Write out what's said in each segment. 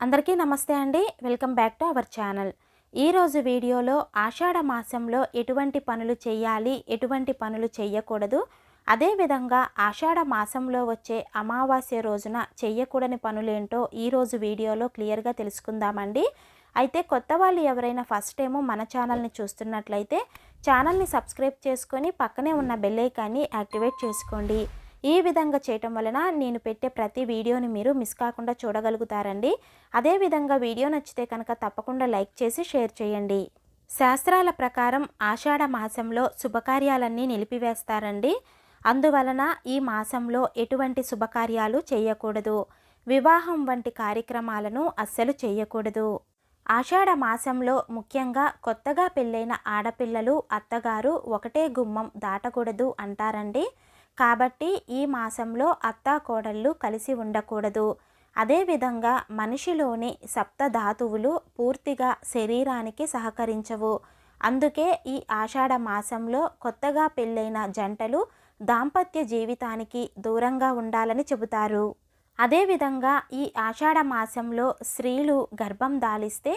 అందరికీ నమస్తే అండి. Welcome back to our channel. ఈరోజు వీడియోలో ఆషాఢ మాసంలో ఎటువంటి పనులు చేయాలి, ఎటువంటి పనులు చేయకూడదు, అదేవిధంగా ఆషాఢ మాసంలో వచ్చే అమావాస్య రోజున చేయకూడని పనులేంటో ఈరోజు వీడియోలో క్లియర్గా తెలుసుకుందామండి. అయితే కొత్త వాళ్ళు ఎవరైనా ఫస్ట్ టైము మన ఛానల్ని చూస్తున్నట్లయితే ఛానల్ని సబ్స్క్రైబ్ చేసుకొని పక్కనే ఉన్న బెల్ ఐకాన్ని యాక్టివేట్ చేసుకోండి. ఈ విధంగా చేయటం వలన నేను పెట్టే ప్రతి వీడియోని మీరు మిస్ కాకుండా చూడగలుగుతారండి. అదేవిధంగా వీడియో నచ్చితే కనుక తప్పకుండా లైక్ చేసి షేర్ చేయండి. శాస్త్రాల ప్రకారం ఆషాఢ మాసంలో శుభకార్యాలన్నీ నిలిపివేస్తారండి. అందువలన ఈ మాసంలో ఎటువంటి శుభకార్యాలు చేయకూడదు. వివాహం వంటి కార్యక్రమాలను అస్సలు చేయకూడదు. ఆషాఢ మాసంలో ముఖ్యంగా కొత్తగా పెళ్ళైన ఆడపిల్లలు అత్తగారు ఒకటే గుమ్మం దాటకూడదు అంటారండి. కాబట్టి ఈ మాసంలో అత్తా కోడళ్ళు కలిసి ఉండకూడదు. అదేవిధంగా మనిషిలోని సప్తధాతువులు పూర్తిగా శరీరానికి సహకరించవు. అందుకే ఈ ఆషాఢ మాసంలో కొత్తగా పెళ్ళైన జంటలు దాంపత్య జీవితానికి దూరంగా ఉండాలని చెబుతారు. అదేవిధంగా ఈ ఆషాఢ మాసంలో స్త్రీలు గర్భం దాలిస్తే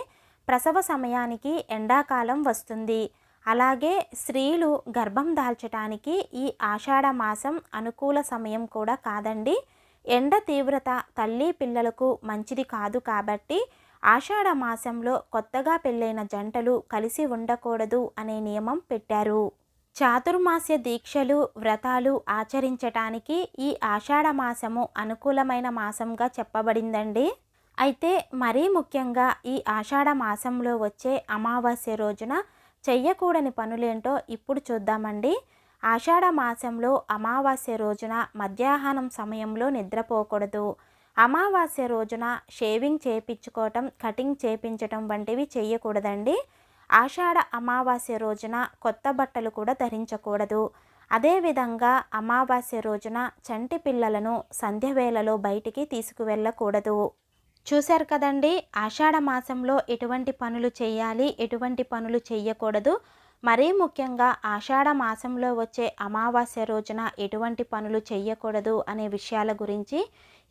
ప్రసవ సమయానికి ఎండాకాలం వస్తుంది. అలాగే స్త్రీలు గర్భం దాల్చటానికి ఈ ఆషాఢ మాసం అనుకూల సమయం కూడా కాదండి. ఎండ తీవ్రత తల్లి పిల్లలకు మంచిది కాదు. కాబట్టి ఆషాఢ మాసంలో కొత్తగా పెళ్ళైన జంటలు కలిసి ఉండకూడదు అనే నియమం పెట్టారు. చాతుర్మాస్య దీక్షలు వ్రతాలు ఆచరించటానికి ఈ ఆషాఢ మాసము అనుకూలమైన మాసంగా చెప్పబడిందండి. అయితే మరీ ముఖ్యంగా ఈ ఆషాఢ మాసంలో వచ్చే అమావాస్య రోజున చెయ్యకూడని పనులేంటో ఇప్పుడు చూద్దామండి. ఆషాఢ మాసంలో అమావాస్య రోజున మధ్యాహ్నం సమయంలో నిద్రపోకూడదు. అమావాస్య రోజున షేవింగ్ చేయించుకోవటం, కటింగ్ చేయించటం వంటివి చేయకూడదండి. ఆషాఢ అమావాస్య రోజున కొత్త బట్టలు కూడా ధరించకూడదు. అదేవిధంగా అమావాస్య రోజున చంటి పిల్లలను సంధ్యవేళలో బయటికి తీసుకువెళ్ళకూడదు. చూశారు కదండి, ఆషాఢ మాసంలో ఎటువంటి పనులు చేయాలి, ఎటువంటి పనులు చేయకూడదు, మరీ ముఖ్యంగా ఆషాఢ మాసంలో వచ్చే అమావాస్య రోజున ఎటువంటి పనులు చేయకూడదు అనే విషయాల గురించి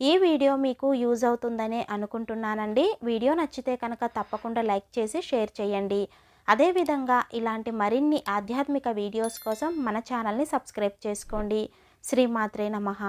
ఈ వీడియో మీకు యూజ్ అవుతుందనే అనుకుంటున్నానండి. వీడియో నచ్చితే కనుక తప్పకుండా లైక్ చేసి షేర్ చేయండి. అదేవిధంగా ఇలాంటి మరిన్ని ఆధ్యాత్మిక వీడియోస్ కోసం మన ఛానల్ని సబ్స్క్రైబ్ చేసుకోండి. శ్రీమాత్రే నమః.